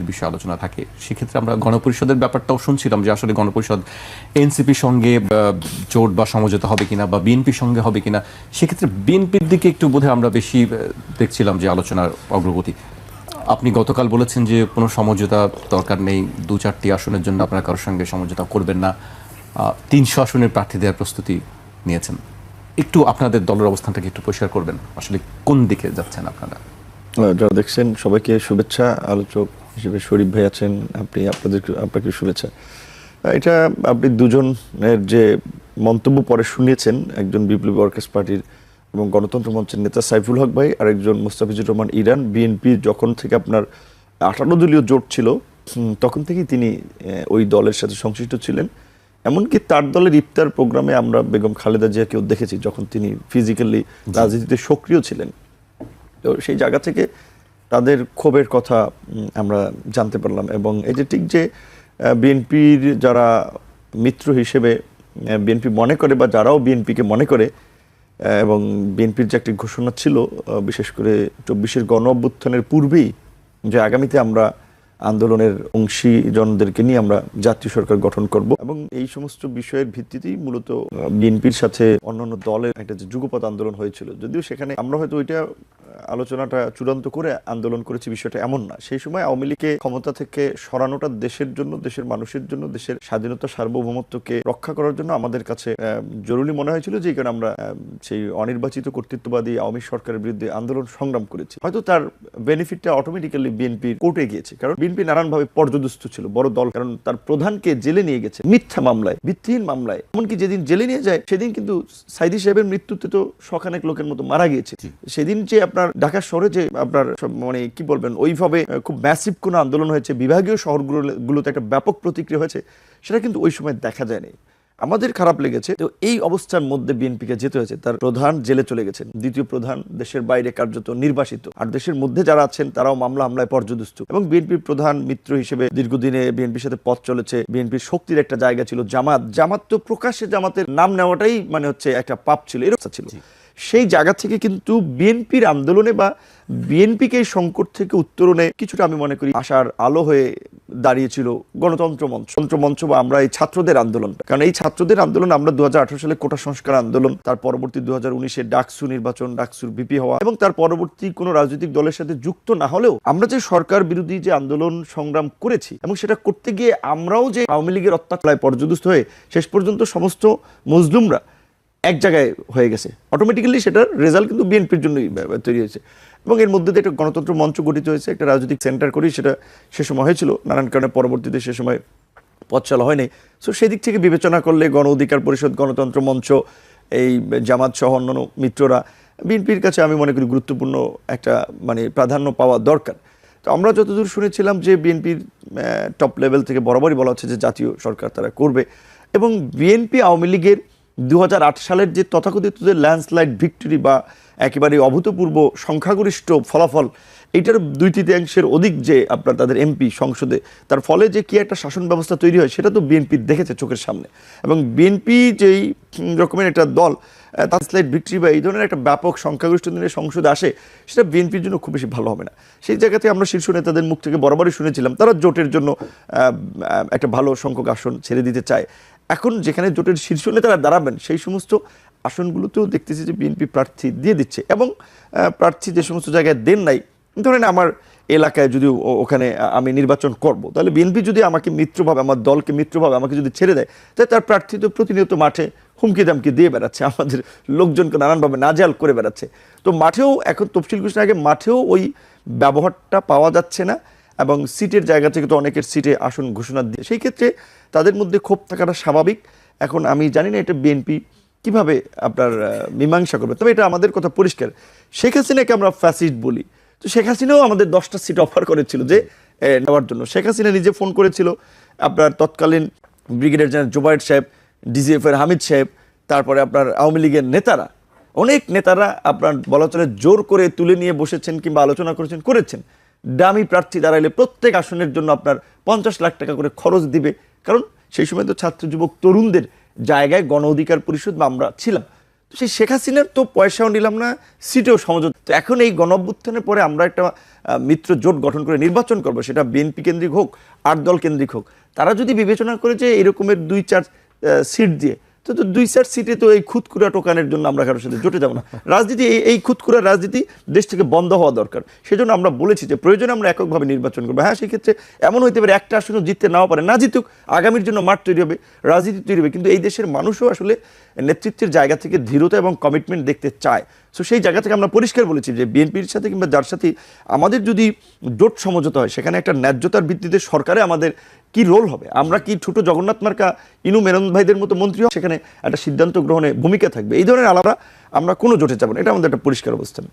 জাতীয় বিষয়ে আলোচনা থাকে, সেক্ষেত্রে আমরা গণপরিষদের ব্যাপারটাও শুনছিলাম যে আসলে গণপরিষদ এনসিপির সঙ্গে জোট বা সমঝোতা হবে কিনা বা বিএনপির সঙ্গে হবে কিনা, সেক্ষেত্রে বিএনপির দিকে একটু বোধহয় আমরা বেশি দেখছিলাম যে আলোচনার অগ্রগতি। আপনি গতকাল বলেছেন যে কোনো সমঝোতা দরকার নেই, 2-4টি আসনের জন্য আপনারা কারোর সঙ্গে সমঝোতা করবেন না, 300 আসনের প্রার্থী দেওয়ার প্রস্তুতি নিয়েছেন। একটু আপনাদের দলের অবস্থানটাকে একটু পরিষ্কার করবেন, আসলে কোন দিকে যাচ্ছেন আপনারা? যারা দেখছেন সবাইকে শুভেচ্ছা। আলোচক হিসেবে শরীফ ভাই আছেন, আপনাকে শুভেচ্ছা। এটা আপনি দুজনের যে মন্তব্য পরে শুনিয়েছেন, একজন বিপ্লবী ওয়ার্কার্স পার্টির এবং গণতন্ত্র মঞ্চের নেতা সাইফুল হক ভাই, আর একজন মোস্তাফিজুর রহমান ইরান। বিএনপি যখন থেকে আপনার 18 দলীয় জোট ছিল তখন থেকেই তিনি ওই দলের সাথে সংশ্লিষ্ট ছিলেন। এমনকি তার দলের ইফতার প্রোগ্রামে আমরা বেগম খালেদা জিয়াকেও দেখেছি যখন তিনি ফিজিক্যালি রাজনীতিতে সক্রিয় ছিলেন। তো সেই জায়গা থেকে তাদের ক্ষোভের কথা আমরা জানতে পারলাম। এবং এই যে ঠিক যে বিএনপির যারা মিত্র হিসেবে বিএনপি মনে করে বা যারাও বিএনপিকে মনে করে, এবং বিএনপির যে একটি ঘোষণা ছিল বিশেষ করে 24-এর গণ অভ্যুত্থানের পূর্বেই, যে আগামীতে আমরা আন্দোলনের অংশীজনদেরকে নিয়ে আমরা জাতীয় সরকার গঠন করব, এবং এই সমস্ত বিষয়ের ভিত্তিতেই মূলত বিএনপির সাথে অন্যান্য দলের একটা যে যুগপৎ আন্দোলন হয়েছিল। যদিও সেখানে আমরা হয়তো ওইটা আলোচনাটা চূড়ান্ত করে আন্দোলন করেছি, বিষয়টা এমন না। সেই সময় আওয়ামী লীগকে ক্ষমতা থেকে সরানোটা দেশের জন্য, দেশের মানুষের জন্য, দেশের স্বাধীনতা সার্বভৌমত্বকে রক্ষা করার জন্য আমাদের কাছে জরুরি মনে হয়েছিল, যে কারণে আমরা সেই অনির্বাচিত কর্তৃত্ববাদী আওয়ামী সরকারের বিরুদ্ধে আন্দোলন সংগ্রাম করেছি। হয়তো তার বেনিফিটটা অটোমেটিক্যালি বিএনপির কোর্টে গিয়েছে, কারণ বিএনপি নানানভাবে পর্যদস্ত ছিল, বড় দল, কারণ তার প্রধানকে জেলে নিয়ে গেছে মিথ্যা মামলায়, ভিত্তিহীন মামলায়। এমনকি যেদিন জেলে নিয়ে যায় সেদিন কিন্তু সাইদি সাহেবের মৃত্যুতে তো শখানেক লোকের মতো মারা গিয়েছে। সেদিন যে আপনার ঢাকা শহরে যে আপনার মানে কি বলবেন, ওইভাবে খুব ম্যাসিভ কোনো আন্দোলন হয়েছে, বিভাগীয় শহরগুলোতে একটা ব্যাপক প্রতিক্রিয়া হয়েছে, সেটা কিন্তু ওই সময় দেখা যায়নি। আমাদের খারাপ লেগেছে। তো এই অবস্থার মধ্যে বিএনপিকে যেতে হয়েছে। তার প্রধান জেলে চলে গেছেন, দ্বিতীয় প্রধান দেশের বাইরে কার্যত নির্বাসিত, আর দেশের মধ্যে যারা আছেন তারাও হামলায় পর্যদস্ত। এবং বিএনপির প্রধান মিত্র হিসেবে দীর্ঘদিনে বিএনপির সাথে পথ চলেছে, বিএনপির শক্তির একটা জায়গা ছিল জামাত তো প্রকাশ্যে জামাতের নাম নেওয়াটাই মানে হচ্ছে একটা পাপ ছিল, এরকম ছিল। সেই জায়গা থেকে কিন্তু বিএনপির আন্দোলনে বা বিএনপিকে এই সংকট থেকে উত্তরণে কিছুটা আমি মনে করি আশার আলো হয়ে দাঁড়িয়েছিল গণতন্ত্র মঞ্চ বা আমরা এই ছাত্রদের আন্দোলনটা। কারণ এই ছাত্রদের আন্দোলন আমরা 2018 সালে কোটা সংস্কার আন্দোলন, তার পরবর্তী 2019-এ ডাকসু নির্বাচন, ডাকসুর ভিপি হওয়া, এবং তার পরবর্তী কোনো রাজনৈতিক দলের সাথে যুক্ত না হলেও আমরা যে সরকার বিরোধী যে আন্দোলন সংগ্রাম করেছি, এবং সেটা করতে গিয়ে আমরাও যে আওয়ামী লীগের অত্যাচারে পর্যদস্ত হয়ে শেষ পর্যন্ত সমস্ত মজলুমরা এক জায়গায় হয়ে গেছে, অটোমেটিক্যালি সেটার রেজাল্ট কিন্তু বিএনপির জন্যই তৈরি হয়েছে। এবং এর মধ্যে দিয়ে একটা গণতন্ত্র মঞ্চ গঠিত হয়েছে, একটা রাজনৈতিক সেন্টার করেই সেটা সে সময় হয়েছিল, নানান কারণে পরবর্তীতে সে সময় পথ চলা হয়নি। সো সেদিক থেকে বিবেচনা করলে গণ অধিকার পরিষদ, গণতন্ত্র মঞ্চ, এই জামাত সহ অন্যান্য মিত্ররা বিএনপির কাছে আমি মনে করি গুরুত্বপূর্ণ একটা মানে প্রাধান্য পাওয়া দরকার। তো আমরা যতদূর শুনেছিলাম যে বিএনপির টপ লেভেল থেকে বরাবরই বলা হচ্ছে যে জাতীয় সরকার তারা করবে, এবং বিএনপি আওয়ামী লীগের 2008 সালের যে তথাকথিত যে ল্যান্ডস্লাইড ভিক্টরি বা একেবারে অভূতপূর্ব সংখ্যাগরিষ্ঠ ফলাফল, এইটার 2/3 অধিক যে আপনার তাদের এমপি সংসদে, তার ফলে যে কি একটা শাসন ব্যবস্থা তৈরি হয় সেটা তো বিএনপি দেখেছে চোখের সামনে। এবং বিএনপি যেই রকমের একটা দল তার স্লাইড ভিক্টরি বা এই ধরনের একটা ব্যাপক সংখ্যাগরিষ্ঠ দিনের সংসদে আসে, সেটা বিএনপির জন্য খুব বেশি ভালো হবে না। সেই জায়গাতে আমরা শীর্ষ নেতাদের মুখ থেকে বরাবরই শুনেছিলাম তারা জোটের জন্য একটা ভালো সংখ্যক আসন ছেড়ে দিতে চায়। এখন যেখানে জোটের শীর্ষ নেতারা দাঁড়াবেন সেই সমস্ত আসনগুলোতেও দেখতেছি যে বিএনপি প্রার্থী দিয়ে দিচ্ছে, এবং প্রার্থী যে সমস্ত জায়গায় দেন নাই, ধরেন আমার এলাকায় যদি ওখানে আমি নির্বাচন করব, তাহলে বিএনপি যদি আমাকে মিত্রভাবে, আমার দলকে মিত্রভাবে আমাকে যদি ছেড়ে দেয়, তাহলে তার প্রার্থী তো প্রতিনিয়ত মাঠে হুমকি দামকি দিয়ে বেড়াচ্ছে, আমাদের লোকজনকে নানানভাবে নাজেহাল করে বেড়াচ্ছে। তো মাঠেও এখন তফসিল ঘোষণার আগে মাঠেও ওই ব্যবহারটা পাওয়া যাচ্ছে না, এবং সিটের জায়গা থেকে তো অনেকের সিটে আসন ঘোষণা দিয়ে, সেই ক্ষেত্রে তাদের মধ্যে ক্ষোভ থাকাটা স্বাভাবিক। এখন আমি জানি না এটা বিএনপি কিভাবে আপনার মীমাংসা করবে, তবে এটা আমাদের কথা পরিষ্কার, শেখ হাসিনাকে আমরা ফ্যাসিস্ট বলি, তো শেখ হাসিনাও আমাদের 10টা সিট অফার করেছিল যে নেওয়ার জন্য। শেখ হাসিনা নিজে ফোন করেছিল, আপনার তৎকালীন ব্রিগেডিয়ার জেনারেল জোবায়ের সাহেব, ডিজিএফ এর হামিদ সাহেব, তারপরে আপনার আওয়ামী লীগের নেতারা, অনেক নেতারা আপনার বলা চলে জোর করে তুলে নিয়ে বসেছেন কিংবা আলোচনা করেছেন দামি প্রার্থী দাঁড়াইলে প্রত্যেক আসনের জন্য আপনার 50 লাখ টাকা করে খরচ দিবে, কারণ সেই সময় তো ছাত্র যুবক তরুণদের জায়গায় গণ অধিকার পরিষদ বা আমরা ছিলাম। তো সেই শেখ হাসিনার তো পয়সাও নিলাম না, সিটেও সমঝোতা। তো এখন এই গণঅভ্যুত্থানের পরে আমরা একটা মিত্র জোট গঠন করে নির্বাচন করব, সেটা বিএনপি কেন্দ্রিক হোক, 8 দল কেন্দ্রিক হোক। তারা যদি বিবেচনা করে যে এরকমের 2-4 সিট দিয়ে, তো 2-4 সিটে তো এই খুদকুড়া টোকানের জন্য আমরা কারোর সাথে জোটে যাবো না। রাজনীতি এই খুদকুড়া রাজনীতি দেশ থেকে বন্ধ হওয়া দরকার। সেজন্য আমরা বলেছি যে প্রয়োজনে আমরা এককভাবে নির্বাচন করবো। হ্যাঁ, সেক্ষেত্রে এমন হইতে পারে একটা আসনে জিততে নাও পারে, না জিতুক, আগামীর জন্য মাঠ তৈরি হবে, রাজনীতি তৈরি হবে। কিন্তু এই দেশের মানুষও আসলে নেতৃত্বের জায়গা থেকে দৃঢ়তা এবং কমিটমেন্ট দেখতে চায়। সো সেই জায়গা থেকে আমরা পরিষ্কার বলেছি যে বিএনপির সাথে কিংবা যার সাথে আমাদের যদি জোট সমঝোতা হয়, সেখানে একটা ন্যায্যতার ভিত্তিতে সরকারে আমাদের কি রোল হবে, আমরা কি ছোট জগন্নাথ মার্কা ইনু মেনন ভাইদের মতো মন্ত্রী সেখানে একটা সিদ্ধান্ত গ্রহণে ভূমিকা থাকবে, এই ধরনের আলাদা আমরা কোনো জোটে যাব না। এটা আমাদের একটা পরিষ্কার অবস্থান।